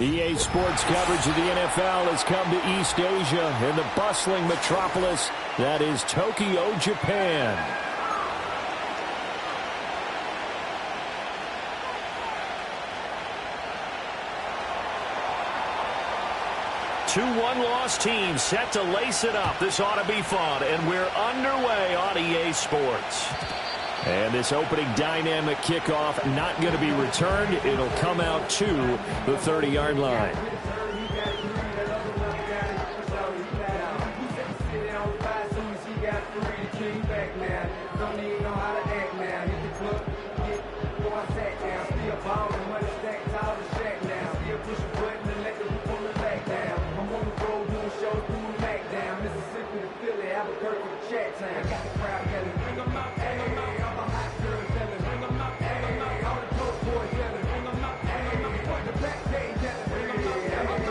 EA Sports coverage of the NFL has come to East Asia in the bustling metropolis that is Tokyo, Japan. Two one-loss teams set to lace it up. This ought to be fun, and we're underway on EA Sports. And this opening dynamic kickoff not going to be returned. It'll come out to the 30-yard line.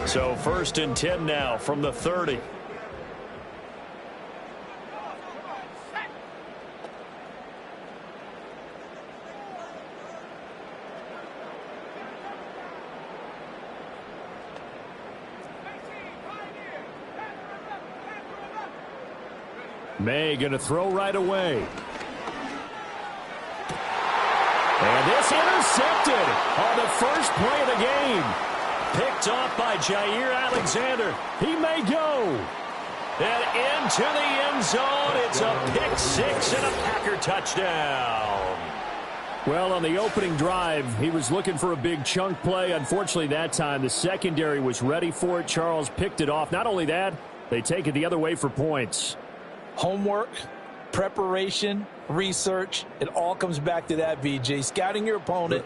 So 1st and 10 now from the 30. May going to throw right away. And this intercepted on the first play of the game. Picked off by Jair Alexander. He may go. And into the end zone. It's a pick six and a Packer touchdown. Well, on the opening drive, he was looking for a big chunk play. Unfortunately, that time, the secondary was ready for it. Charles picked it off. Not only that, they take it the other way for points. Homework, preparation, research, it all comes back to that, VJ. Scouting your opponent,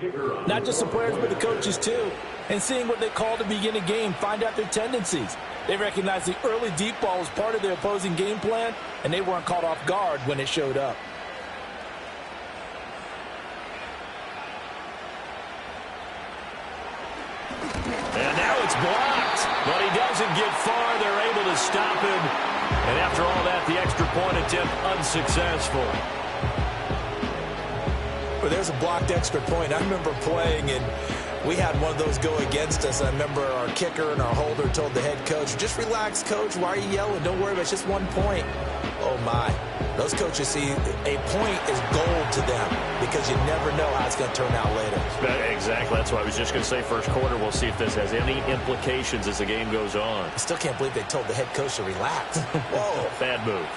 not just the players, but the coaches too, and seeing what they call to begin a game, find out their tendencies. They recognize the early deep ball was part of their opposing game plan, and they weren't caught off guard when it showed up. And now it's blocked, but he doesn't get far. They're able to stop him. And after all that, the extra point attempt unsuccessful. Well, there's a blocked extra point. I remember playing, and we had one of those go against us. I remember our kicker and our holder told the head coach, just relax, coach. Why are you yelling? Don't worry about it. It's just 1 point. Oh, my. Those coaches see a point is gold to them because you never know how it's going to turn out later. Exactly. That's what I was just going to say. First quarter, we'll see if this has any implications as the game goes on. I still can't believe they told the head coach to relax. Whoa. Bad move.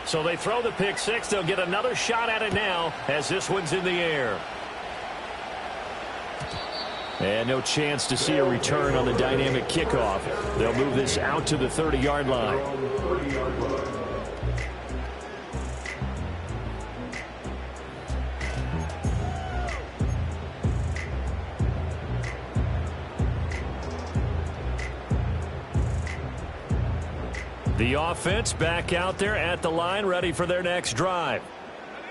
So they throw the pick six. They'll get another shot at it now as this one's in the air. And no chance to see a return on the dynamic kickoff. They'll move this out to the 30-yard line. The offense back out there at the line, ready for their next drive.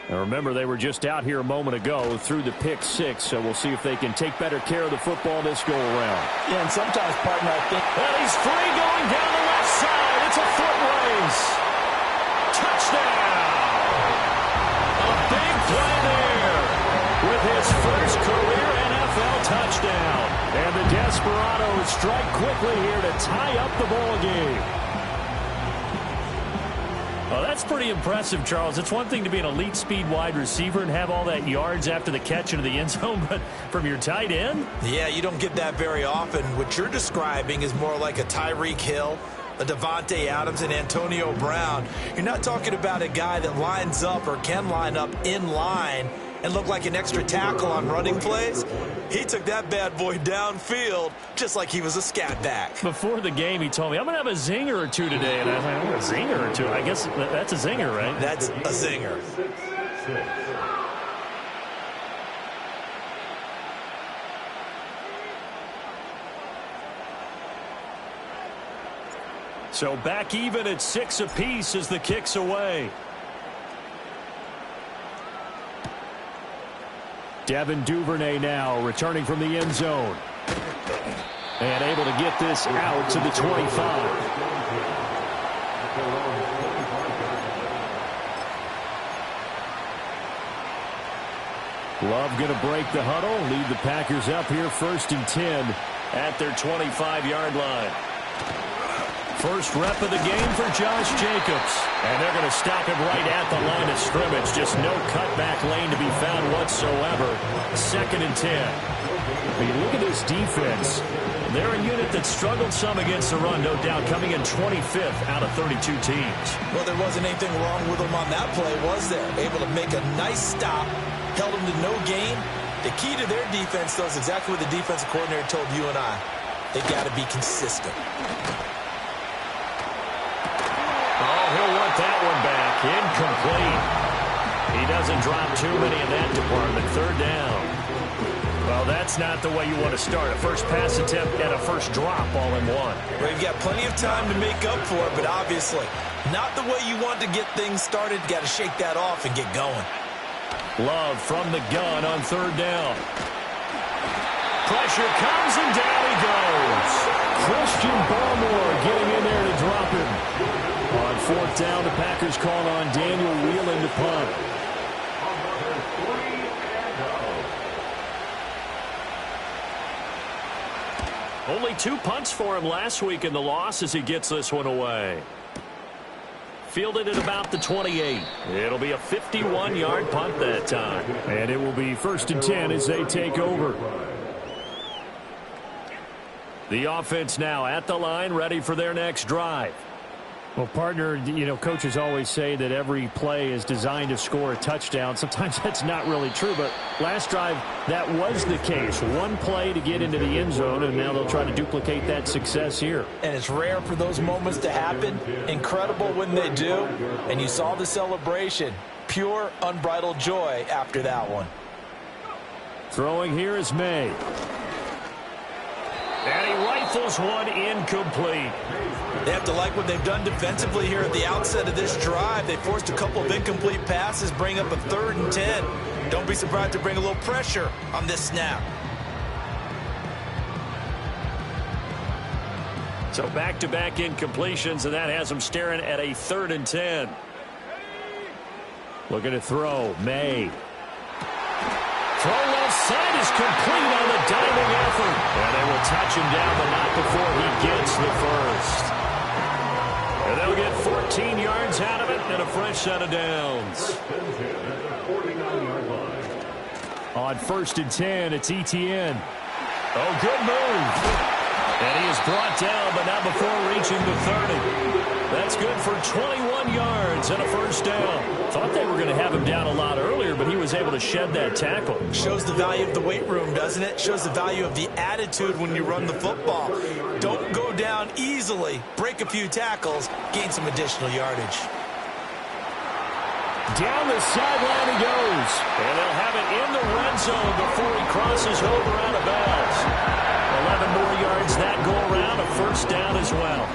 Now remember, they were just out here a moment ago through the pick six, so we'll see if they can take better care of the football this go around. Yeah, and sometimes, partner, I think... Well, he's free going down the left side. It's a foot race. Touchdown. A big play there with his first career NFL touchdown. And the Desperados strike quickly here to tie up the ball game. Well, that's pretty impressive, Charles. It's one thing to be an elite speed wide receiver and have all that yards after the catch into the end zone, but from your tight end? Yeah, you don't get that very often. What you're describing is more like a Tyreek Hill, a Devontae Adams, and Antonio Brown. You're not talking about a guy that lines up or can line up in line and look like an extra tackle on running plays. He took that bad boy downfield just like he was a scat back. Before the game, he told me, I'm going to have a zinger or two today. And I was like, a zinger or two? I guess that's a zinger, right? That's a zinger. So back even at 6 apiece as the kick's away. Devin Duvernay now returning from the end zone. And able to get this out to the 25. Love going to break the huddle, lead the Packers up here 1st and 10 at their 25-yard line. First rep of the game for Josh Jacobs. And they're going to stop him right at the line of scrimmage. Just no cutback lane to be found whatsoever. 2nd and 10. But you look at this defense. They're a unit that struggled some against the run, no doubt, coming in 25th out of 32 teams. Well, there wasn't anything wrong with them on that play, was there? Able to make a nice stop, held them to no gain. The key to their defense, though, is exactly what the defensive coordinator told you and I. They got to be consistent. Oh, he'll want that one back. Incomplete. He doesn't drop too many in that department. 3rd down. Well, that's not the way you want to start. A first pass attempt and a first drop all in one. Well, you've got plenty of time to make up for it, but obviously not the way you want to get things started. Got to shake that off and get going. Love from the gun on 3rd down. Pressure comes and down he goes. Christian Barmore getting in there to drop him. On 4th down, the Packers call on Daniel Whelan to punt. Only 2 punts for him last week in the loss as he gets this one away. Fielded at about the 28. It'll be a 51-yard punt that time. And it will be 1st and 10 as they take over. The offense now at the line, ready for their next drive. Well, partner, you know, coaches always say that every play is designed to score a touchdown. Sometimes that's not really true, but last drive, that was the case. One play to get into the end zone, and now they'll try to duplicate that success here. And it's rare for those moments to happen. Incredible when they do. And you saw the celebration. Pure, unbridled joy after that one. Throwing here is May. And he rifles one incomplete. They have to like what they've done defensively here at the outset of this drive. They forced a couple of incomplete passes, bring up a 3rd and 10. Don't be surprised to bring a little pressure on this snap. So back-to-back incompletions, and that has them staring at a 3rd and 10. Looking to throw. May. Throw left side is complete on the diving effort. And they will touch him down, but not before he gets the first. And they'll get 14 yards out of it and a fresh set of downs. On 1st and 10, it's Etienne. Oh, good move. And he is brought down, but not before reaching the 30. That's good for 21 yards and a first down. Thought they were going to have him down a lot earlier, but he was able to shed that tackle. Shows the value of the weight room, doesn't it? Shows the value of the attitude when you run the football. Don't go down easily. Break a few tackles. Gain some additional yardage. Down the sideline he goes. And they'll have it in the red zone before he crosses over out of bounds. 11 more yards that go around, a first down as well.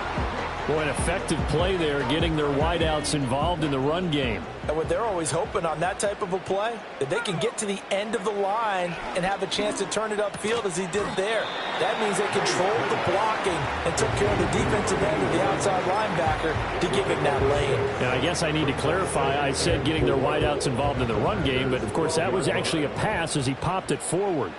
Boy, an effective play there, getting their wideouts involved in the run game. And what they're always hoping on that type of a play, that they can get to the end of the line and have a chance to turn it upfield as he did there. That means they controlled the blocking and took care of the defensive end of the outside linebacker to give him that lane. Now, I guess I need to clarify. I said getting their wideouts involved in the run game, but, of course, that was actually a pass as he popped it forward.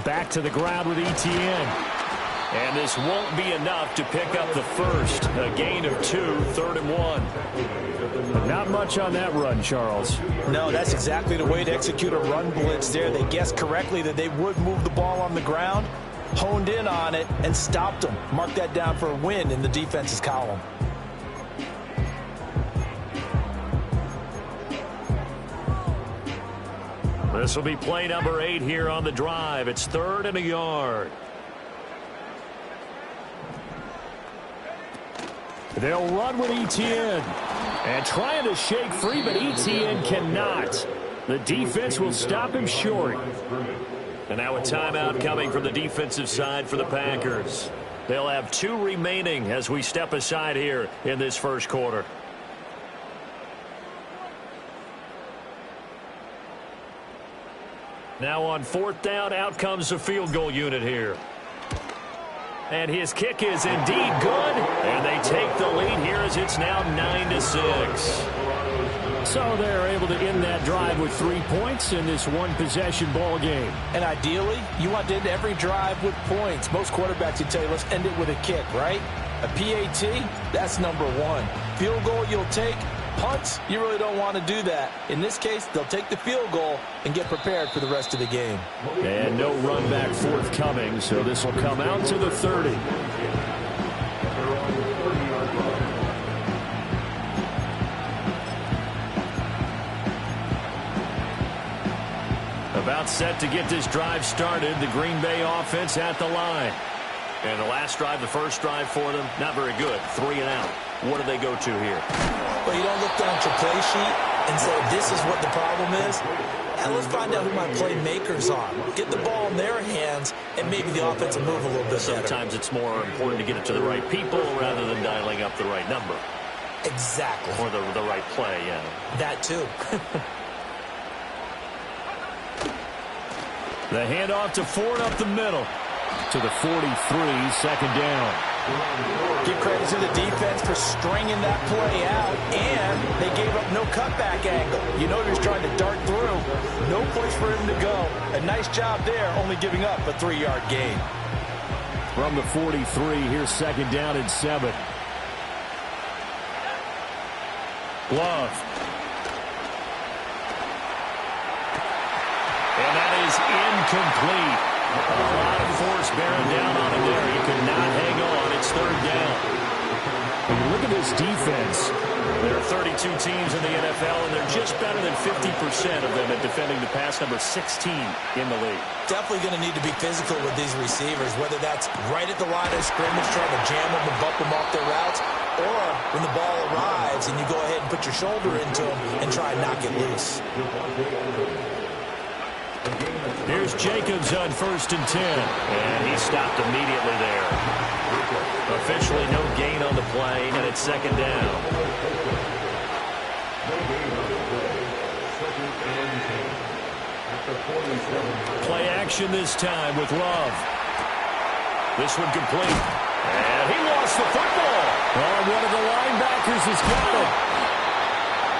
Back to the ground with Etienne. And this won't be enough to pick up the first. A gain of 2, 3rd and 1. But not much on that run, Charles. No, that's exactly the way to execute a run blitz there. They guessed correctly that they would move the ball on the ground, honed in on it, and stopped them. Mark that down for a win in the defense's column. This will be play number 8 here on the drive. It's 3rd and a yard. They'll run with Etienne. And trying to shake free, but Etienne cannot. The defense will stop him short. And now a timeout coming from the defensive side for the Packers. They'll have 2 remaining as we step aside here in this first quarter. Now on 4th down, out comes the field goal unit here. And his kick is indeed good. And they take the lead here as it's now 9-6. So they're able to end that drive with 3 points in this one-possession ball game. And ideally, you want to end every drive with points. Most quarterbacks would tell you, let's end it with a kick, right? A PAT, that's number 1. Field goal you'll take. Punts, you really don't want to do that. In this case, they'll take the field goal and get prepared for the rest of the game. And no run back forthcoming, so this will come out to the 30. About set to get this drive started. The Green Bay offense at the line. And the last drive, the first drive for them, not very good. 3 and out. What do they go to here? Well, you don't look down at your play sheet and say, this is what the problem is. And let's find out who my playmakers are. Get the ball in their hands, and maybe the offense will move a little bit better. Sometimes it's more important to get it to the right people rather than dialing up the right number. Exactly. Or the right play, yeah. That too. The handoff to Ford up the middle. To the 43, 2nd down. Give credit to the defense for stringing that play out, and they gave up no cutback angle. You know he was trying to dart through. No place for him to go. A nice job there, only giving up a 3-yard gain. From the 43, here's 2nd down and 7. Love. And that is incomplete. A lot of force bearing down on him there. He could not hang on. It's 3rd down. When you look at this defense, there are 32 teams in the NFL, and they're just better than 50% of them at defending the pass, number 16 in the league. Definitely going to need to be physical with these receivers, whether that's right at the line of scrimmage trying to jam them and bump them off their routes, or when the ball arrives and you go ahead and put your shoulder into them and try and knock it loose. Here's Jacobs on 1st and 10. And he stopped immediately there. Officially no gain on the play, and it's 2nd down. Play action this time with Love. This one complete. And he lost the football. Oh, one of the linebackers has got it.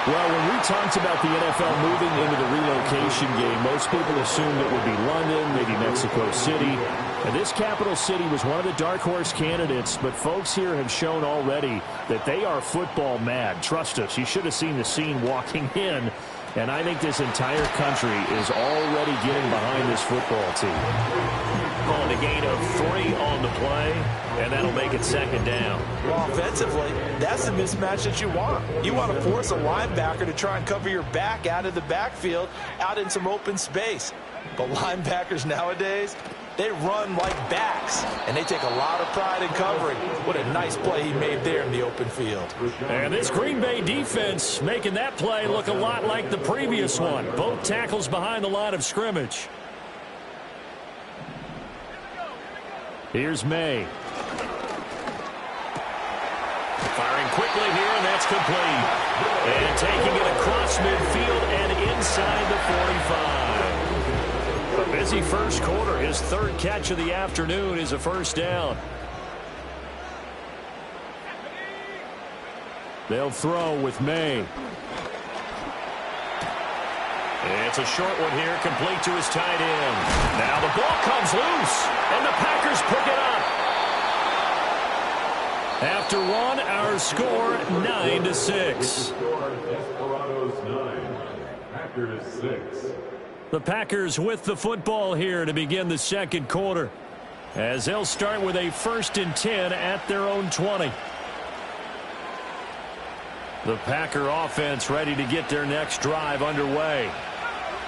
Well, when we talked about the NFL moving into the relocation game, most people assumed it would be London, maybe Mexico City. And this capital city was one of the dark horse candidates, but folks here have shown already that they are football mad. Trust us, you should have seen the scene walking in. And I think this entire country is already getting behind this football team. Calling a gain of 3 on the play, and that'll make it 2nd down. Well, offensively, that's the mismatch that you want. You want to force a linebacker to try and cover your back out of the backfield, out in some open space. But linebackers nowadays, they run like backs, and they take a lot of pride in covering. What a nice play he made there in the open field. And this Green Bay defense making that play look a lot like the previous one. Both tackles behind the line of scrimmage. Here's May. Firing quickly here, and that's complete. And taking it across midfield and inside the 45. A busy first quarter. His 3rd catch of the afternoon is a 1st down. They'll throw with May. It's a short one here, complete to his tight end. Now the ball comes loose, and the Packers pick it up. After one, our score 9-6. The Packers with the football here to begin the 2nd quarter, as they'll start with a 1st and 10 at their own 20. The Packer offense ready to get their next drive underway.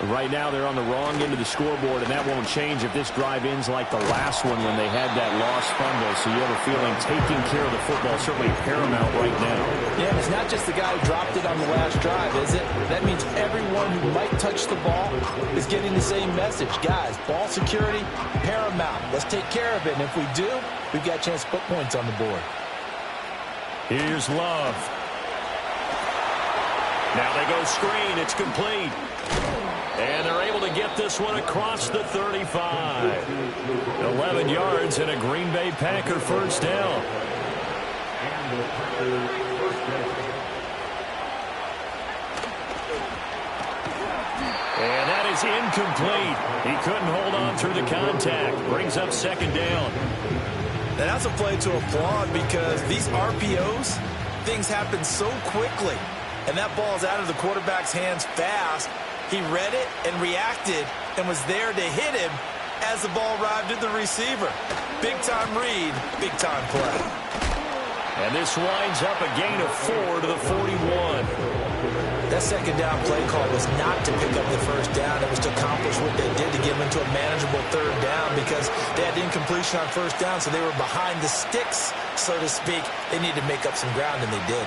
Right now they're on the wrong end of the scoreboard, and that won't change if this drive ends like the last one when they had that lost fumble. So you have a feeling taking care of the football is certainly paramount right now. Yeah, and it's not just the guy who dropped it on the last drive, is it? That means everyone who might touch the ball is getting the same message. Guys, ball security, paramount. Let's take care of it, and if we do, we've got a chance to put points on the board. Here's Love. Now they go screen. It's complete. And they're able to get this one across the 35. 11 yards and a Green Bay Packer first down. And that is incomplete. He couldn't hold on through the contact. Brings up second down. And that's a play to applaud because these RPOs, things happen so quickly. And that ball's out of the quarterback's hands fast. He read it and reacted and was there to hit him as the ball arrived at the receiver. Big-time read, big-time play. And this winds up a gain of 4 to the 41. That second down play call was not to pick up the first down. It was to accomplish what they did to get them into a manageable third down because they had incompletion on first down, so they were behind the sticks, so to speak. They needed to make up some ground, and they did.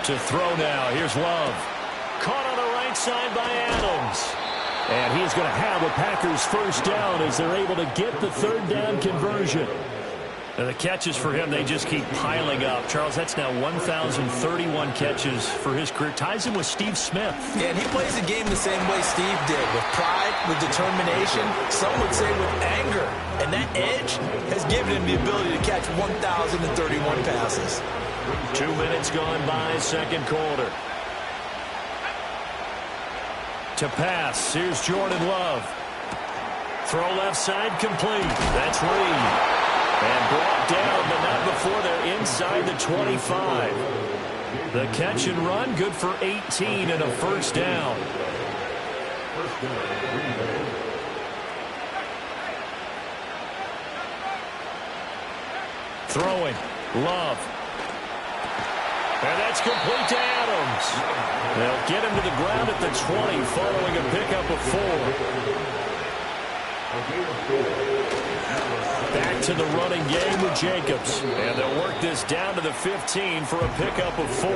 To throw now. Here's Love. Caught on the right side by Adams. And he's going to have a Packers first down as they're able to get the third down conversion. And the catches for him, they just keep piling up. Charles, that's now 1,031 catches for his career. Ties him with Steve Smith. Yeah, and he plays the game the same way Steve did, with pride, with determination, some would say with anger. And that edge has given him the ability to catch 1,031 passes. 2 minutes gone by, second quarter. To pass, here's Jordan Love. Throw left side, complete. That's Reed. And brought down, but not before they're inside the 25. The catch and run, good for 18 and a first down. Throwing, Love. And that's complete to Adams. They'll get him to the ground at the 20 following a pickup of 4. Back to the running game with Jacobs. And they'll work this down to the 15 for a pickup of 4.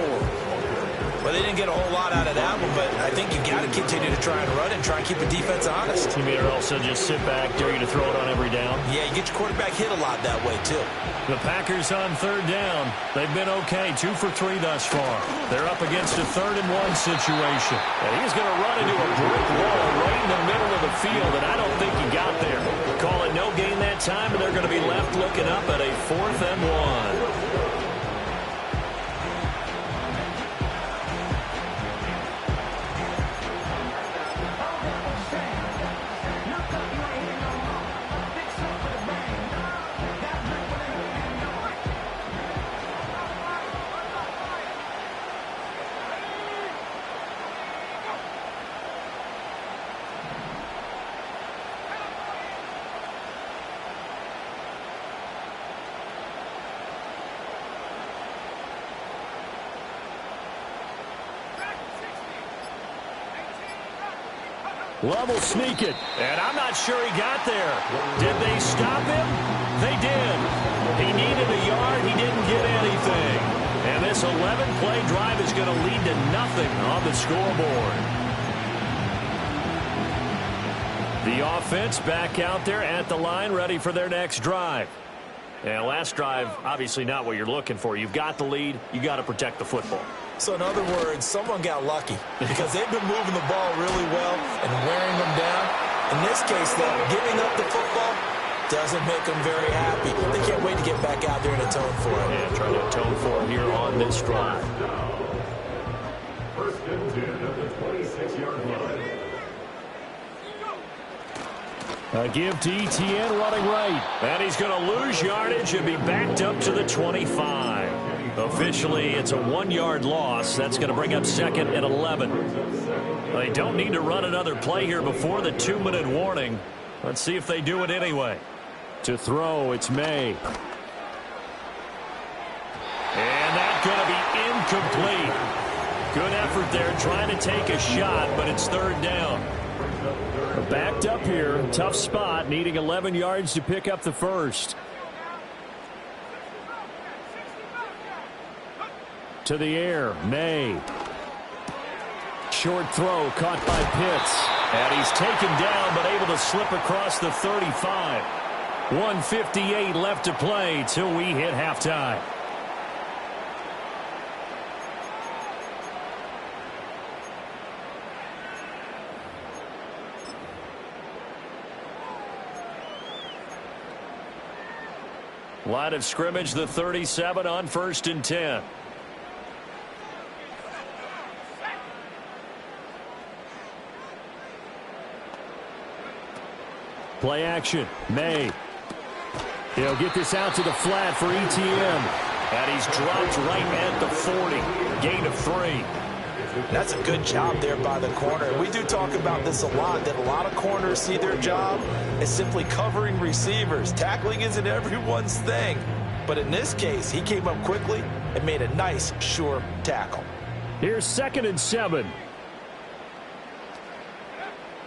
Well, they didn't get a whole lot out of that one, but I think you got to continue to try and run and try and keep the defense honest. You mean also just sit back, dare you to throw it on every down? Yeah, you get your quarterback hit a lot that way, too. The Packers on third down. They've been okay, 2 for 3 thus far. They're up against a 3rd and 1 situation. And he's going to run into a brick wall right in the middle of the field, and I don't think he got there. Call it no gain that time, and they're going to be left looking up at a 4th and 1. Love will sneak it, and I'm not sure he got there. Did they stop him? They did. He needed a yard. He didn't get anything. And this 11-play drive is going to lead to nothing on the scoreboard. The offense back out there at the line, ready for their next drive. And last drive, obviously not what you're looking for. You've got the lead. You got to protect the football. So in other words, someone got lucky because they've been moving the ball really well and wearing them down. In this case, though, giving up the football doesn't make them very happy. They can't wait to get back out there and atone for it. Yeah, trying to atone for it here on this drive. First and 10 at the 26-yard line. A give to Etienne running right. And he's going to lose yardage and be backed up to the 25. Officially, it's a 1-yard loss. That's going to bring up 2nd and 11. They don't need to run another play here before the 2-minute warning. Let's see if they do it anyway. To throw, it's May. And that's going to be incomplete. Good effort there trying to take a shot, but it's 3rd down. Backed up here. Tough spot. Needing 11 yards to pick up the first. To the air. May. Short throw caught by Pitts. And he's taken down but able to slip across the 35. 1:58 left to play till we hit halftime. Line of scrimmage, the 37 on 1st and 10. Play action. May. He'll get this out to the flat for ETN. And he's dropped right at the 40. Gain of 3. That's a good job there by the corner. We do talk about this a lot, that a lot of corners see their job as simply covering receivers. Tackling isn't everyone's thing. But in this case, he came up quickly and made a nice, sure tackle. Here's 2nd and 7.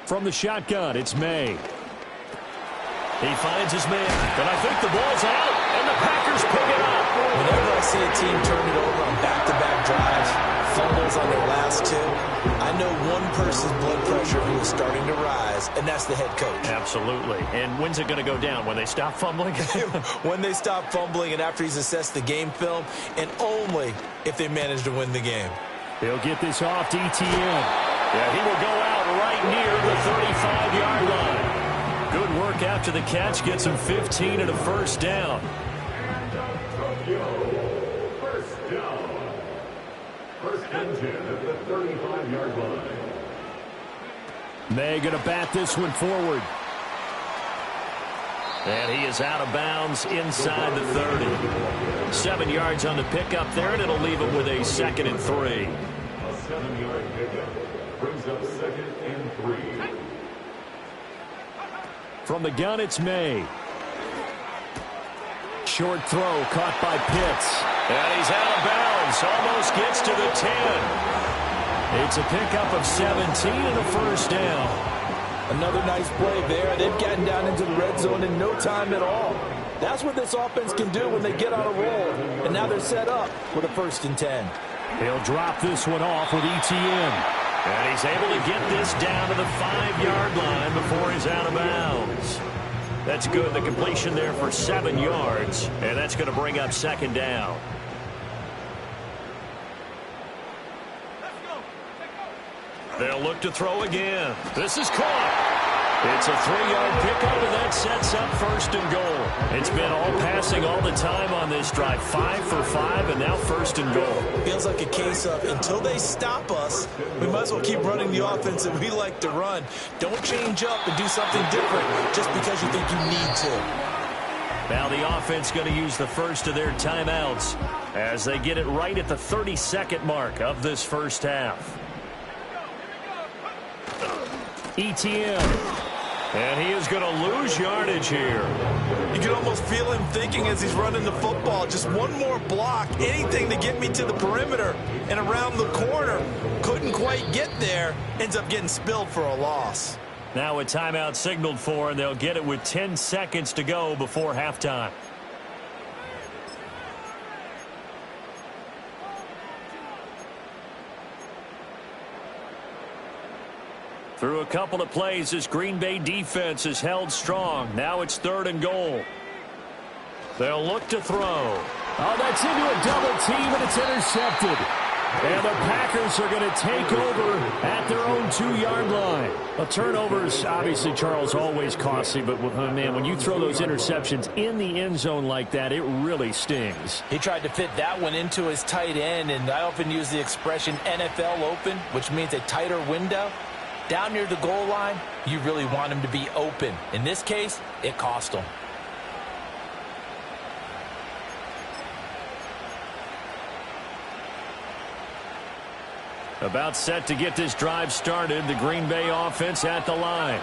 From the shotgun, it's May. He finds his man, and I think the ball's out, and the Packers pick it up. Whenever I see a team turn it over on back-to-back drives, fumbles on their last two, I know one person's blood pressure who is starting to rise, and that's the head coach. Absolutely. And when's it going to go down? When they stop fumbling? When they stop fumbling and after he's assessed the game film, and only if they manage to win the game. He'll get this off to ETN. Yeah, he will go out right near the 35-yard line. Good work after the catch. Gets him 15 and a first down. First down. 1st and 10 at the 35-yard line. May going to bat this one forward. And he is out of bounds inside the 30. 7 yards on the pickup there, and it'll leave him with a 2nd and 3. A 7-yard pickup brings up 2nd and 3. From the gun, it's May. Short throw caught by Pitts. And he's out of bounds. Almost gets to the 10. It's a pickup of 17 and a first down. Another nice play there. They've gotten down into the red zone in no time at all. That's what this offense can do when they get on a roll. And now they're set up with a 1st and 10. He'll drop this one off with ETN. And he's able to get this down to the 5-yard line before he's out of bounds. That's good. The completion there for 7 yards. And that's going to bring up 2nd down. They'll look to throw again. This is caught. It's a 3-yard pickup, and that sets up 1st and goal. It's been all passing all the time on this drive. 5 for 5, and now 1st and goal. Feels like a case of until they stop us, we might as well keep running the offense that we like to run. Don't change up and do something different just because you think you need to. Now the offense going to use the first of their timeouts as they get it right at the 32nd mark of this first half. ETN. And he is going to lose yardage here. You can almost feel him thinking as he's running the football, just one more block, anything to get me to the perimeter and around the corner. Couldn't quite get there, ends up getting spilled for a loss. Now a timeout signaled for, and they'll get it with 10 seconds to go before halftime. Through a couple of plays, this Green Bay defense is held strong. Now it's 3rd and goal. They'll look to throw. Oh, that's into a double team, and it's intercepted. And the Packers are going to take over at their own 2-yard line. Well, turnovers, obviously, Charles, always costly. But, man, when you throw those interceptions in the end zone like that, it really stings. He tried to fit that one into his tight end, and I often use the expression NFL open, which means a tighter window. Down near the goal line, you really want him to be open. In this case, it cost him. About set to get this drive started, the Green Bay offense at the line.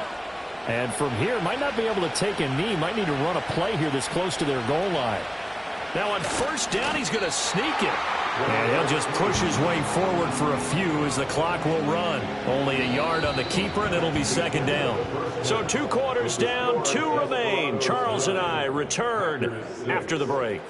And from here, might not be able to take a knee, might need to run a play here that's close to their goal line. Now on 1st down, he's going to sneak it. And he'll just push his way forward for a few as the clock will run. Only a yard on the keeper, and it'll be second down. So 2 quarters down, 2 remain. Charles and I return after the break.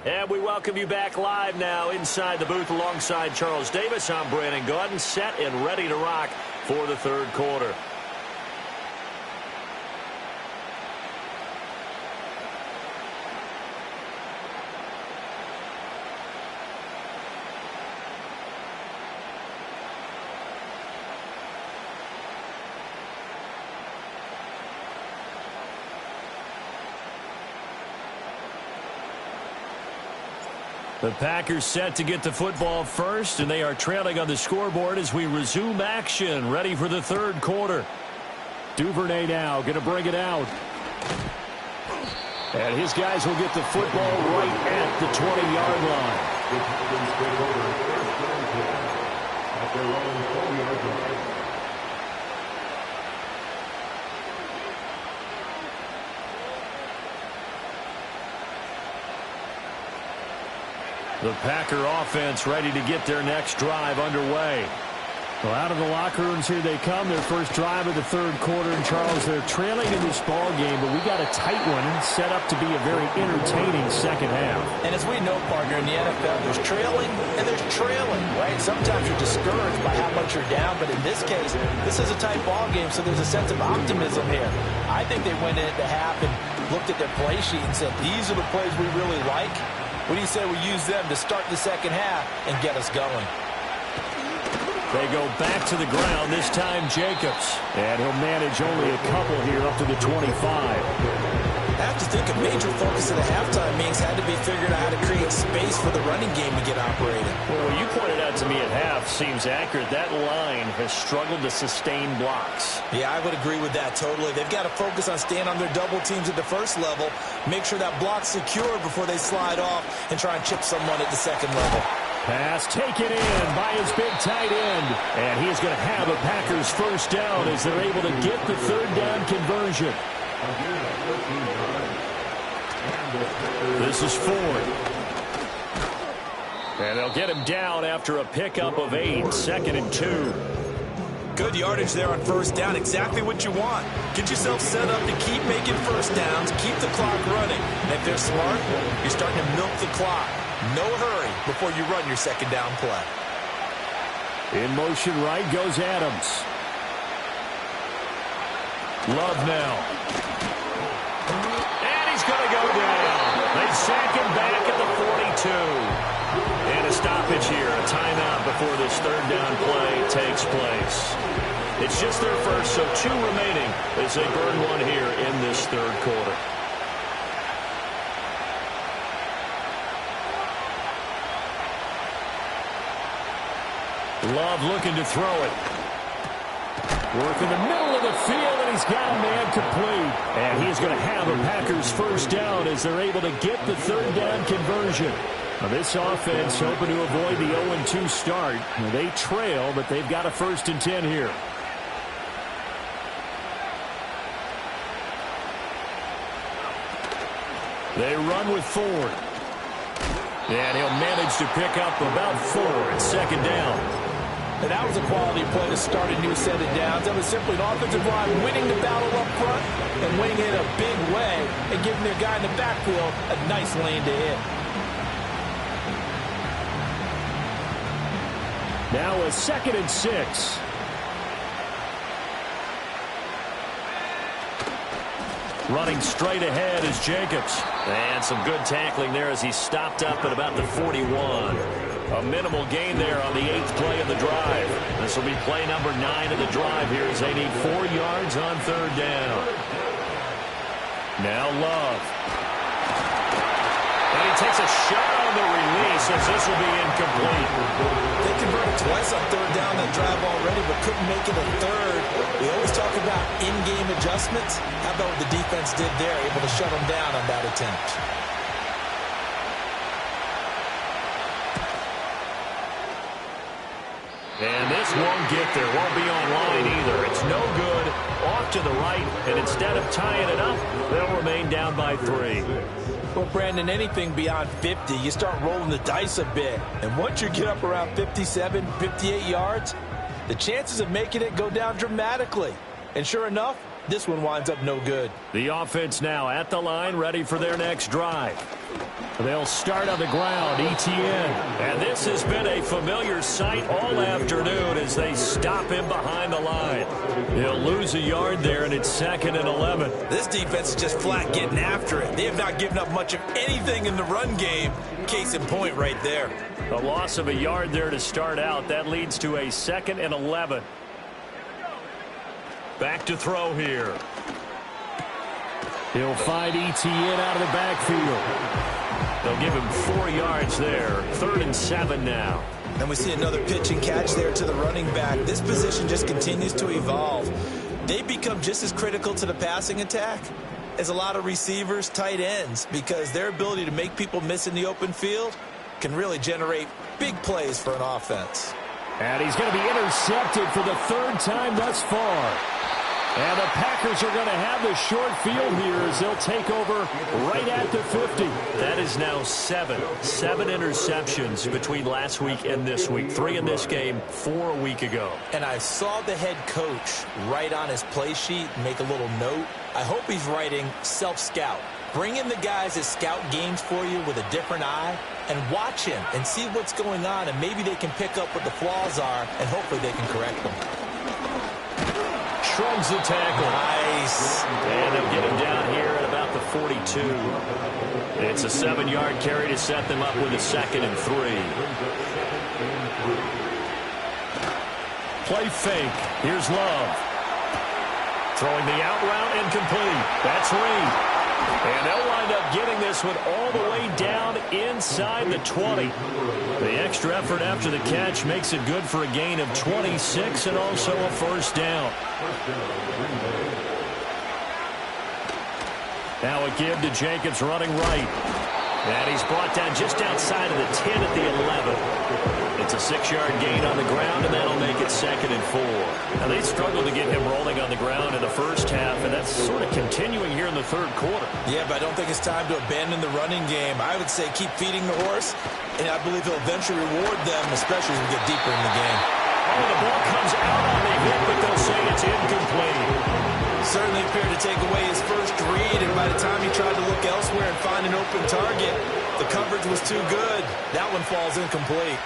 And we welcome you back live now inside the booth alongside Charles Davis. I'm Brandon Gaudin, set and ready to rock for the third quarter. The Packers set to get the football first, and they are trailing on the scoreboard as we resume action, ready for the third quarter. Duvernay now going to bring it out. And his guys will get the football right at the 20-yard line. At their own 20-yard line. The Packer offense ready to get their next drive underway. Well, out of the locker rooms here they come. Their first drive of the third quarter. And, Charles, they're trailing in this ball game, but we got a tight one set up to be a very entertaining second half. And as we know, partner, in the NFL, there's trailing and there's trailing, right? Sometimes you're discouraged by how much you're down, but in this case, this is a tight ball game, so there's a sense of optimism here. I think they went into the half and looked at their play sheet and said, these are the plays we really like. What do you say we use them to start the second half and get us going? They go back to the ground, this time Jacobs. And he'll manage only a couple here up to the 25. I have to think a major focus of the halftime meetings had to be figuring out how to create space for the running game to get operating. Well, what you pointed out to me at half seems accurate. That line has struggled to sustain blocks. Yeah, I would agree with that totally. They've got to focus on staying on their double teams at the first level, make sure that block's secured before they slide off and try and chip someone at the second level. Pass taken in by his big tight end. And he is going to have a Packers first down as they're able to get the third down conversion. This is Ford. And they'll get him down after a pickup of 8, 2nd and 2. Good yardage there on first down. Exactly what you want. Get yourself set up to keep making first downs, keep the clock running. And if they're smart, you're starting to milk the clock. No hurry before you run your second down play. In motion right goes Adams. Love now. And he's going to go down. They sack him back at the 42. And a stoppage here, a timeout before this third down play takes place. It's just their first, so 2 remaining as they burn one here in this third quarter. Love looking to throw it. Work in the middle of the field, and he's got a man complete. And he's going to have a Packers first down as they're able to get the third down conversion. Now this offense hoping to avoid the 0-2 start. Now they trail, but they've got a 1st and 10 here. They run with Ford. And he'll manage to pick up about 4 at second down. And that was a quality play to start a new set of downs. That was simply an offensive line winning the battle up front and winning it in a big way and giving their guy in the backfield a nice lane to hit. Now a 2nd and 6. Running straight ahead is Jacobs. And some good tackling there as he stopped up at about the 41. A minimal gain there on the 8th play of the drive. This will be play number 9 of the drive here as they need 4 yards on third down. Now Love. And he he takes a shot on the release as this will be incomplete. They converted twice on third down that drive already, but couldn't make it a third. We always talk about in-game adjustments. How about what the defense did there, able to shut them down on that attempt? And this won't get there. Won't be online either. It's no good. Off to the right. And instead of tying it up, they'll remain down by 3. Well, Brandon, anything beyond 50, you start rolling the dice a bit. And once you get up around 57, 58 yards, the chances of making it go down dramatically. And sure enough, this one winds up no good. The offense now at the line, ready for their next drive. They'll start on the ground, Etienne. And this has been a familiar sight all afternoon as they stop him behind the line. He'll lose a yard there, and it's 2nd and 11. This defense is just flat getting after it. They have not given up much of anything in the run game. Case in point right there. A loss of a yard there to start out. That leads to a 2nd and 11. Back to throw here. He'll find Etienne out of the backfield. They'll give him 4 yards there. 3rd and 7 now. And we see another pitch and catch there to the running back. This position just continues to evolve. They become just as critical to the passing attack as a lot of receivers, tight ends, because their ability to make people miss in the open field can really generate big plays for an offense. And he's going to be intercepted for the 3rd time thus far. And the Packers are going to have the short field here as they'll take over right at the 50. That is now 7 interceptions between last week and this week. 3 in this game, 4 a week ago. And I saw the head coach write on his play sheet, make a little note. I hope he's writing self-scout. Bring in the guys that scout games for you with a different eye and watch him and see what's going on, and maybe they can pick up what the flaws are, and hopefully they can correct them. Shrugs the tackle. Nice. And they'll get him down here at about the 42. It's a 7-yard carry to set them up with a 2nd and 3. Play fake. Here's Love. Throwing the out route incomplete. That's Reed. And they'll wind up getting this one all the way down inside the 20. The extra effort after the catch makes it good for a gain of 26 and also a 1st down. Now a give to Jacobs running right. And he's brought down just outside of the 10 at the 11. It's a 6-yard gain on the ground, and that'll make it 2nd and 4. Now, they struggled to get him rolling on the ground in the first half, and that's sort of continuing here in the 3rd quarter. Yeah, but I don't think it's time to abandon the running game. I would say keep feeding the horse, and I believe he'll eventually reward them, especially as we get deeper in the game. Oh, the ball comes out on the hit, but they'll say it's incomplete. Certainly appeared to take away his first read, and by the time he tried to look elsewhere and find an open target, the coverage was too good. That one falls incomplete.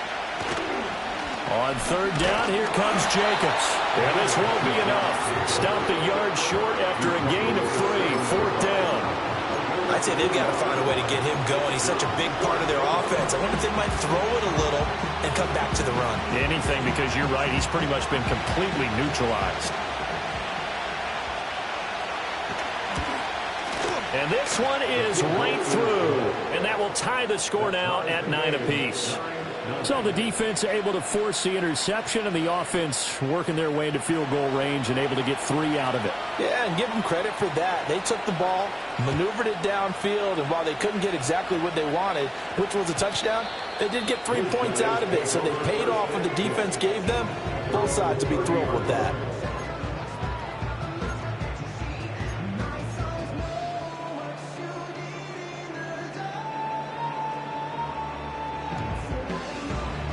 On 3rd down, here comes Jacobs. And this won't be enough. Stopped a yard short after a gain of 3. 4th down. I'd say they've got to find a way to get him going. He's such a big part of their offense. I wonder if they might throw it a little and come back to the run. Anything, because you're right. He's pretty much been completely neutralized. And this one is right through. And that will tie the score now at 9 apiece. So the defense able to force the interception, and the offense working their way into field goal range and able to get 3 out of it. Yeah, and give them credit for that. They took the ball, maneuvered it downfield, and while they couldn't get exactly what they wanted, which was a touchdown, they did get 3 points out of it. So they paid off what the defense gave them. Both sides to be thrilled with that.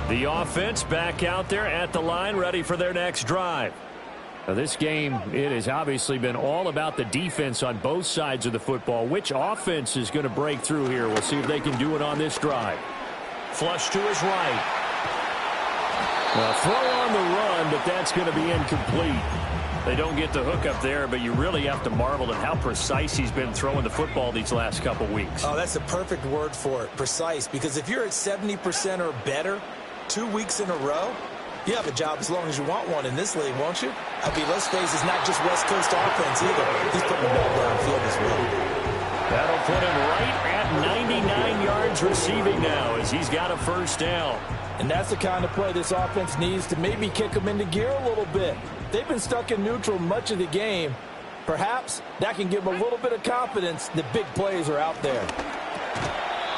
The offense back out there at the line, ready for their next drive. Now this game, it has obviously been all about the defense on both sides of the football. Which offense is going to break through here? We'll see if they can do it on this drive. Flush to his right. Well, throw on the run, but that's going to be incomplete. They don't get the hook up there, but you really have to marvel at how precise he's been throwing the football these last couple weeks. Oh, that's the perfect word for it, precise, because if you're at 70% or better 2 weeks in a row, you have a job as long as you want one in this league, won't you? I mean, let's face it, it's not just West Coast offense either. He's putting the ball downfield as well. That'll put him right at 99 yards yards receiving now as he's got a first down. And that's the kind of play this offense needs to maybe kick them into gear a little bit. They've been stuck in neutral much of the game. Perhaps that can give them a little bit of confidence that big plays are out there.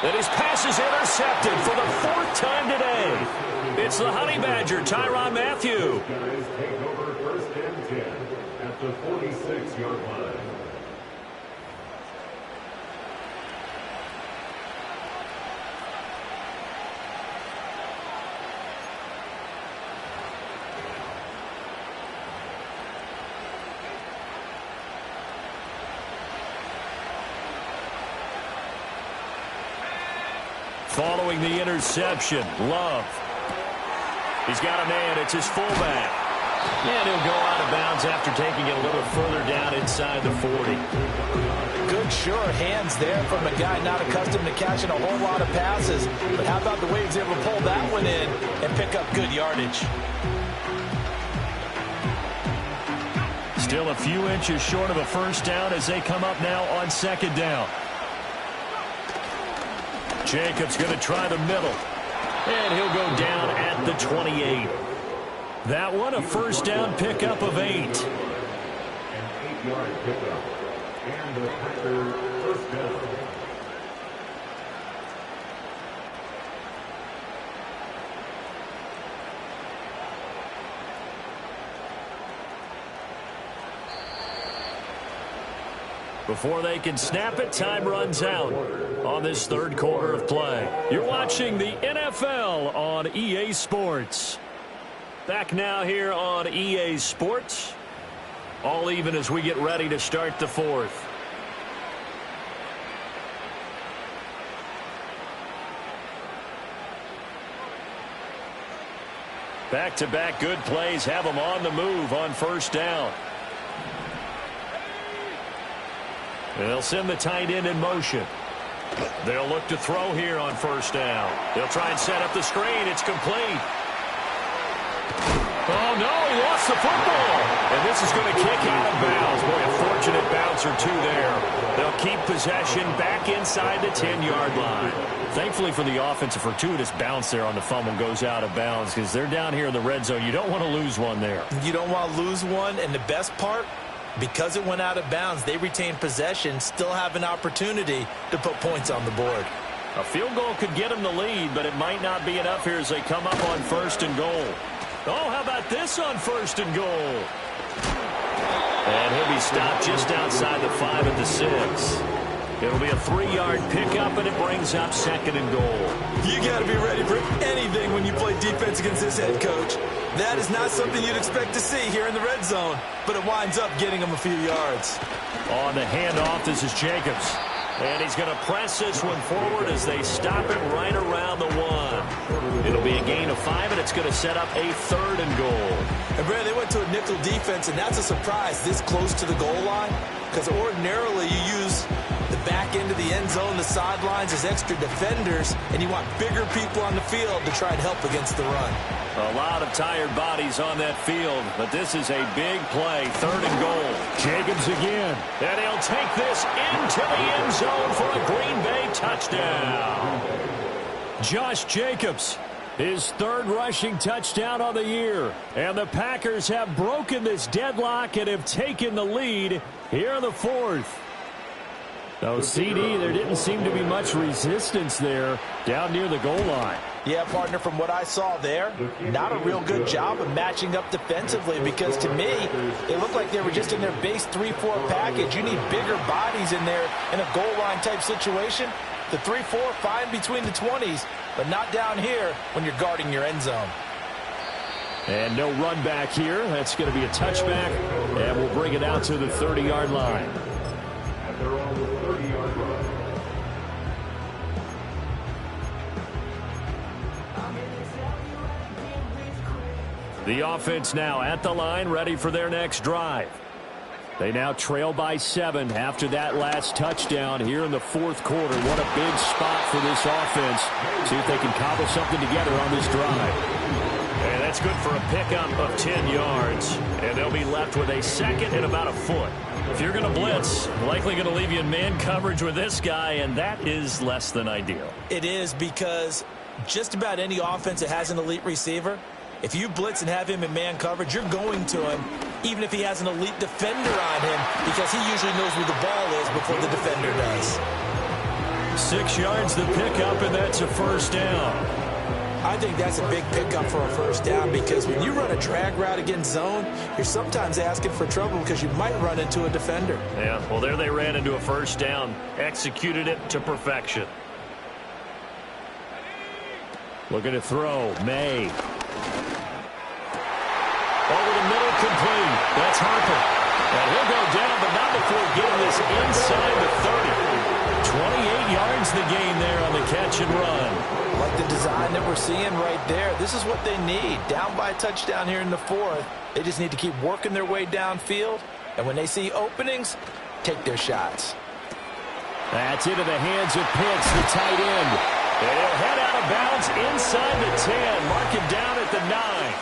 And his pass is intercepted for the 4th time today. It's the Honey Badger, Tyrann Mathieu. Guys take over 1st and 10 at the 46-yard line. Following the interception, Love. He's got a man. It's his fullback. And he'll go out of bounds after taking it a little further down inside the 40. Good, sure hands there from a guy not accustomed to catching a whole lot of passes. But how about the way he's able to pull that one in and pick up good yardage? Still a few inches short of a first down as they come up now on 2nd down. Jacobs going to try the middle. And he'll go down at the 28. That one a first down pickup of 8. An 8-yard pickup. And the Packers first down. Before they can snap it, time runs out on this 3rd quarter of play. You're watching the NFL on EA Sports. Back now here on EA Sports. All even as we get ready to start the 4th. Back-to-back good plays have them on the move on first down. They'll send the tight end in motion. They'll look to throw here on first down. They'll try and set up the screen. It's complete. Oh, no, he lost the football. And this is going to kick out of bounds. Boy, a fortunate bounce or two there. They'll keep possession back inside the 10-yard line. Thankfully for the offense, a fortuitous bounce there on the fumble goes out of bounds because they're down here in the red zone. You don't want to lose one there. You don't want to lose one, and the best part, because it went out of bounds, they retain possession, still have an opportunity to put points on the board. A field goal could get them the lead, but it might not be enough here as they come up on 1st and goal. Oh, how about this on 1st and goal? And he'll be stopped just outside the 5 at the 6. It'll be a 3-yard pickup, and it brings up 2nd and goal. You got to be ready for anything when you play defense against this head coach. That is not something you'd expect to see here in the red zone, but it winds up getting them a few yards. On the handoff, this is Jacobs. And he's going to press this one forward as they stop it right around the 1. It'll be a gain of 5, and it's going to set up a 3rd and goal. And, Brad, they went to a nickel defense, and that's a surprise this close to the goal line, because ordinarily you use the back end of the end zone, the sidelines as extra defenders, and you want bigger people on the field to try and help against the run. A lot of tired bodies on that field, but this is a big play, 3rd and goal. Jacobs again, and he'll take this into the end zone for a Green Bay touchdown. Josh Jacobs, his 3rd rushing touchdown on the year, and the Packers have broken this deadlock and have taken the lead here in the 4th. So, CD, there didn't seem to be much resistance there down near the goal line. Yeah, partner, from what I saw there, not a real good job of matching up defensively because to me, it looked like they were just in their base 3-4 package. You need bigger bodies in there in a goal line type situation. The 3-4, fine between the 20s, but not down here when you're guarding your end zone. And no run back here. That's going to be a touchback, and we'll bring it out to the 30-yard line. And they're on the 30-yard line. The offense now at the line, ready for their next drive. They now trail by 7 after that last touchdown here in the 4th quarter. What a big spot for this offense. See if they can cobble something together on this drive. And that's That's good for a pickup of 10 yards. And they'll be left with a second and about a foot. If you're going to blitz, likely going to leave you in man coverage with this guy, and that is less than ideal. It is, because just about any offense that has an elite receiver, if you blitz and have him in man coverage, you're going to him, even if he has an elite defender on him, because he usually knows where the ball is before the defender does. 6 yards the pickup, and that's a first down. I think that's a big pickup for a first down, because when you run a drag route against zone, you're sometimes asking for trouble because you might run into a defender. Yeah, well, there they ran into a first down, executed it to perfection. Looking to throw, May. Over the middle, complete. That's Harper. And he'll go down, but not before getting this inside the 30. 28 yards the gain there on the catch and run. Like the design that we're seeing right there, this is what they need. Down by a touchdown here in the fourth. They just need to keep working their way downfield. And when they see openings, take their shots. That's into the hands of Pitts, the tight end. And he'll head out of bounds inside the 10. Mark him down at the 9.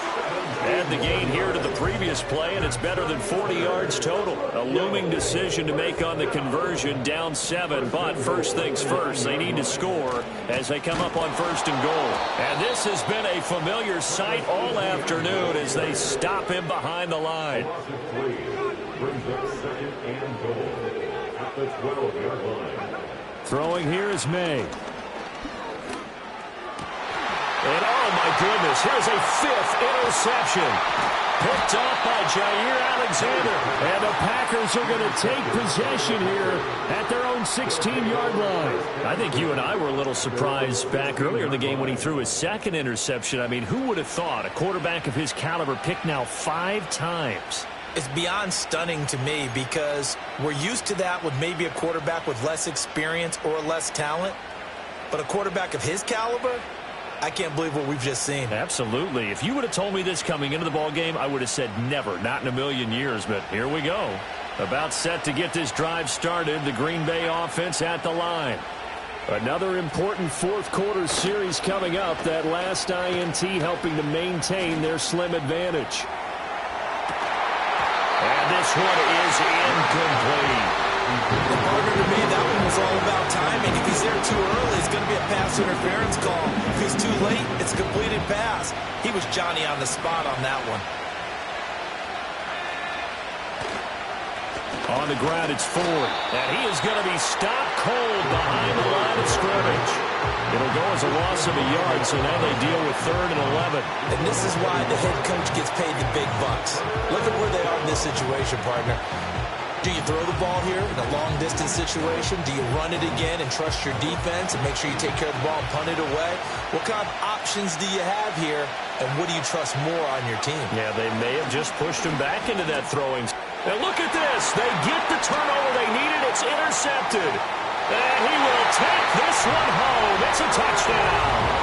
Add the gain here to the previous play, and it's better than 40 yards total. A looming decision to make on the conversion, down 7. But first things first, they need to score as they come up on first and goal. And this has been a familiar sight all afternoon as they stop him behind the line. Brings up second and goal at the 12-yard line. Throwing here is May. And, oh, my goodness, here's a 5th interception. Picked off by Jair Alexander. And the Packers are going to take possession here at their own 16-yard line. I think you and I were a little surprised back earlier in the game when he threw his second interception. I mean, who would have thought a quarterback of his caliber picked now 5 times? It's beyond stunning to me, because we're used to that with maybe a quarterback with less experience or less talent. But a quarterback of his caliber, I can't believe what we've just seen. Absolutely. If you would have told me this coming into the ballgame, I would have said never, not in a million years. But here we go. About set to get this drive started. The Green Bay offense at the line. Another important fourth quarter series coming up. That last INT helping to maintain their slim advantage. And this one is incomplete. The partner, to me, that one was all about timing. If he's there too early, it's going to be a pass interference call. If he's too late, it's a completed pass. He was Johnny on the spot on that one. On the ground, it's Ford. And he is going to be stopped cold behind the line of scrimmage. It'll go as a loss of a yard, so now they deal with 3rd and 11. And this is why the head coach gets paid the big bucks. Look at where they are in this situation, partner. Do you throw the ball here in a long-distance situation? Do you run it again and trust your defense and make sure you take care of the ball and punt it away? What kind of options do you have here, and what do you trust more on your team? Yeah, they may have just pushed him back into that throwing. And look at this. They get the turnover they needed. It's intercepted. And he will take this one home. It's a touchdown.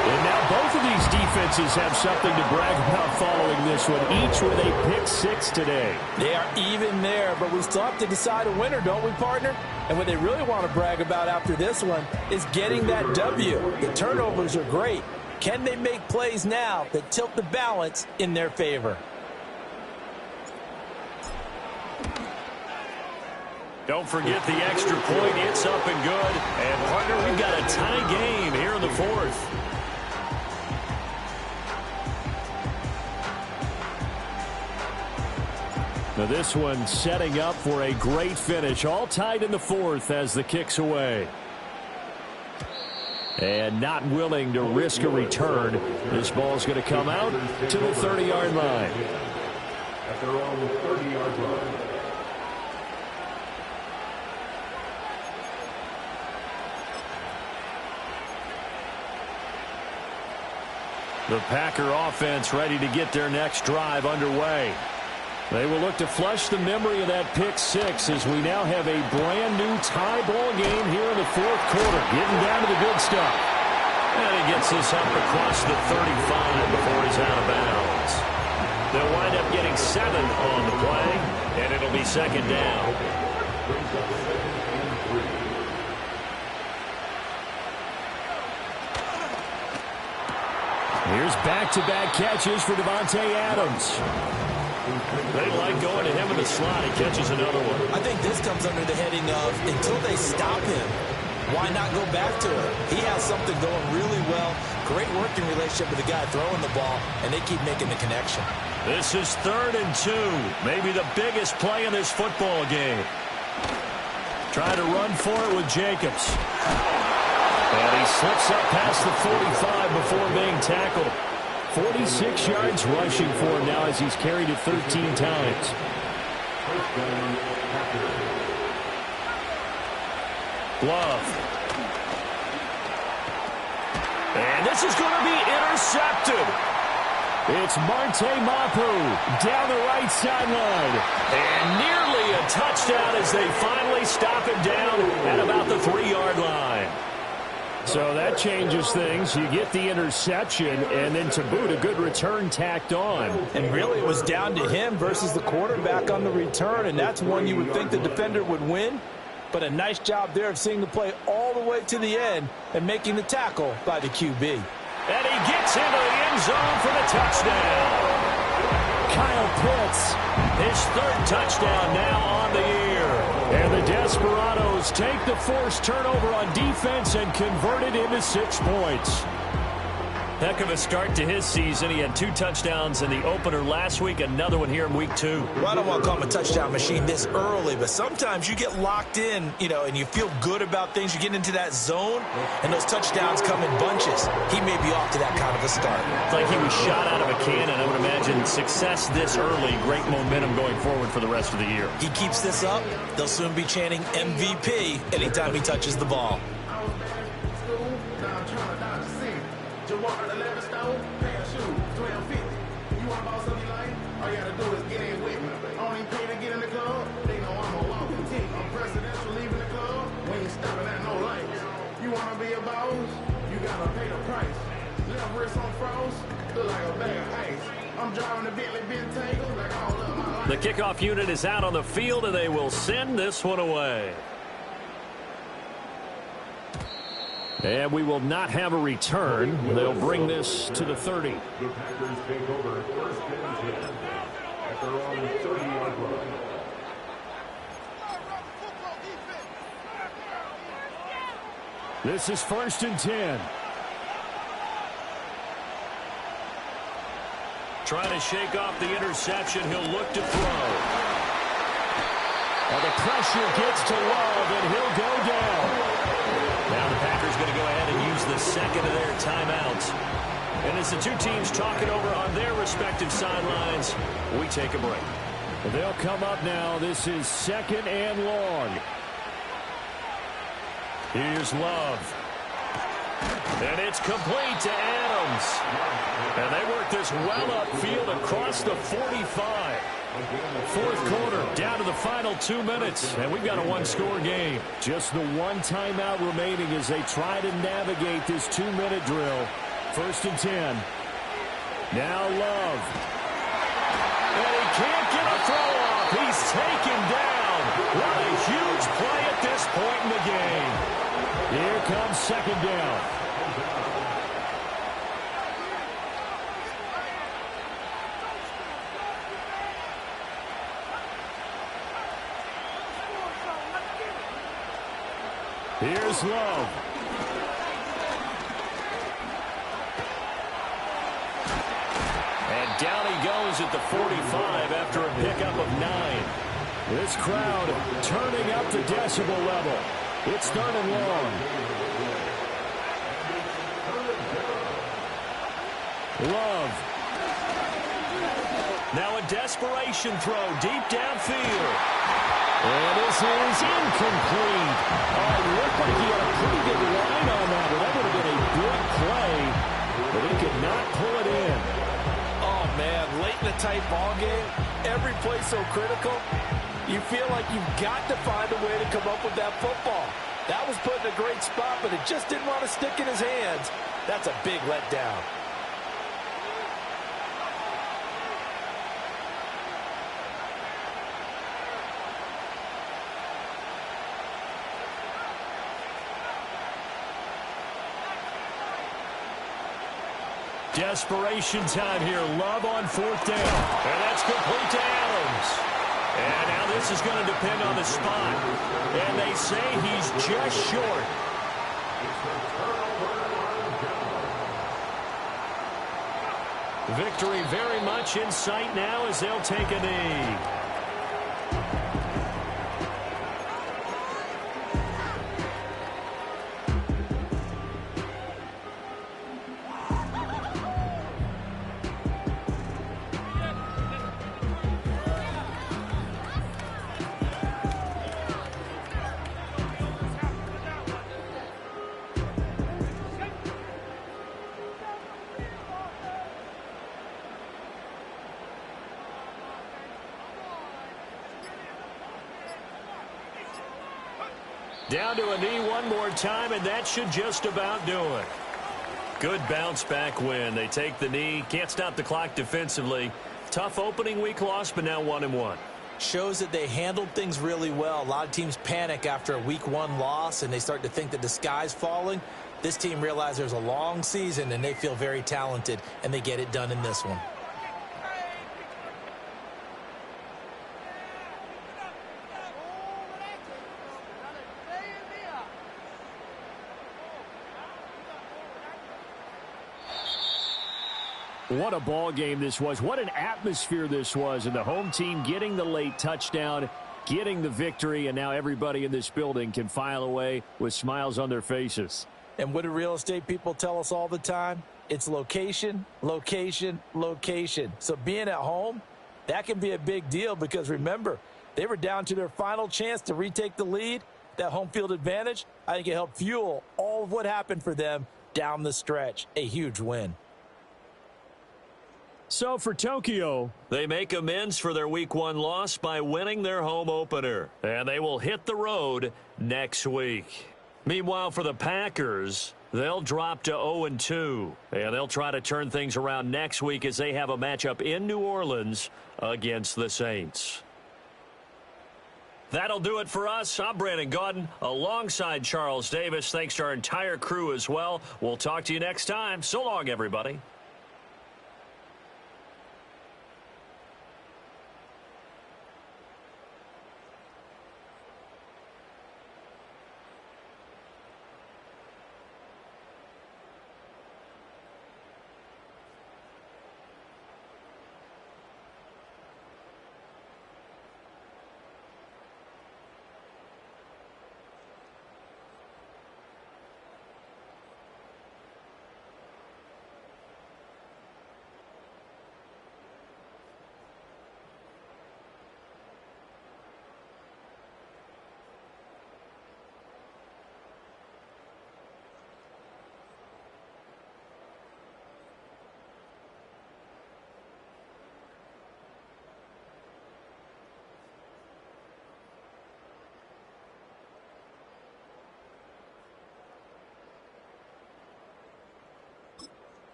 And now both of these defenses have something to brag about following this one, each with a pick 6 today. They are even there, but we still have to decide a winner, don't we, partner? And what they really want to brag about after this one is getting that W. The turnovers are great. Can they make plays now that tilt the balance in their favor? Don't forget the extra point. It's up and good. And, partner, we've got a tie game here in the 4th. Now this one setting up for a great finish. All tied in the 4th as the kick's away. And not willing to risk a return. This ball's going to come out to the 30-yard line. At their own 30-yard line. The Packer offense ready to get their next drive underway. They will look to flush the memory of that pick 6 as we now have a brand new tie ball game here in the 4th quarter. Getting down to the good stuff. And he gets this up across the 35 before he's out of bounds. They'll wind up getting 7 on the play, and it'll be 2nd down. Here's Here's back-to-back catches for Davante Adams. They like going to him in the slot. He catches another one. I think this comes under the heading of until they stop him, why not go back to it? He has something going really well. Great working relationship with the guy throwing the ball, and they keep making the connection. This is 3rd and 2. Maybe the biggest play in this football game. Trying to run for it with Jacobs. And he slips up past the 45 before being tackled. 46 yards rushing for him now as he's carried it 13 times. Love. And this is going to be intercepted. It's Marte Mapu down the right sideline. And nearly a touchdown as they finally stop him down at about the 3-yard line. So that changes things. You get the interception, and then to boot, a good return tacked on. And really it was down to him versus the quarterback on the return, and that's one you would think the defender would win. But a nice job there of seeing the play all the way to the end and making the tackle by the QB. And he gets into the end zone for the touchdown. Kyle Pitts, his 3rd touchdown now on the year. And the Desperados take the forced turnover on defense and convert it into 6 points. Heck of a start to his season. He had 2 touchdowns in the opener last week, another one here in week 2. Well, I don't want to call him a touchdown machine this early, but sometimes you get locked in, and you feel good about things. You get into that zone, and those touchdowns come in bunches. He may be off to that kind of a start. It's like he was shot out of a cannon. I would imagine success this early, great momentum going forward for the rest of the year. He keeps this up, they'll soon be chanting MVP anytime he touches the ball. The kickoff unit is out on the field, and they will send this one away. And we will not have a return. They'll bring this to the 30. The Packers take over 1st and 10 at their own 30-yard line. This is 1st and 10. Trying to shake off the interception. He'll look to throw. And the pressure gets to Love, and he'll go down. Now the Packers going to go ahead and use the second of their timeouts. And as the two teams talk it over on their respective sidelines, we take a break. They'll come up now. This is 2nd and long. Here's Love. And it's complete to Adams. And they work this well upfield across the 45. 4th quarter, down to the final 2 minutes. And we've got a one-score game. Just the one timeout remaining as they try to navigate this 2-minute drill. 1st and 10. Now Love. And he can't get a throw off. He's taken down. What a huge play at this point in the game. Here comes 2nd down. Here's Love. And down he goes at the 45 after a pickup of 9. This crowd turning up the decibel level. It's 3rd and long. Love. Now a desperation throw deep downfield. And this is incomplete. Oh, it looked like he had a pretty good line on that, but that would have been a big play, but he could not pull it in. Oh, man, late in the tight ball game, every play so critical, you feel like you've got to find a way to come up with that football. That was put in a great spot, but it just didn't want to stick in his hands. That's a big letdown. Desperation time here. Love on fourth down. And that's complete to Adams. And now this is going to depend on the spot. And they say he's just short. Victory very much in sight now as they'll take a knee. Down to a knee one more time, and that should just about do it. Good bounce-back win. They take the knee. Can't stop the clock defensively. Tough opening week loss, but now 1-1. Shows that they handled things really well. A lot of teams panic after a week 1 loss, and they start to think that the sky's falling. This team realizes there's a long season, and they feel very talented, and they get it done in this one. What a ball game this was. What an atmosphere this was. And the home team getting the late touchdown, getting the victory, and now everybody in this building can file away with smiles on their faces. And what do real estate people tell us all the time? It's location, location, location. So being at home, that can be a big deal because, remember, they were down to their final chance to retake the lead. That home field advantage, I think it helped fuel all of what happened for them down the stretch. A huge win. So for Tokyo, they make amends for their week 1 loss by winning their home opener. And they will hit the road next week. Meanwhile, for the Packers, they'll drop to 0-2. And they'll try to turn things around next week as they have a matchup in New Orleans against the Saints. That'll do it for us. I'm Brandon Gaudin alongside Charles Davis. Thanks to our entire crew as well. We'll talk to you next time. So long, everybody.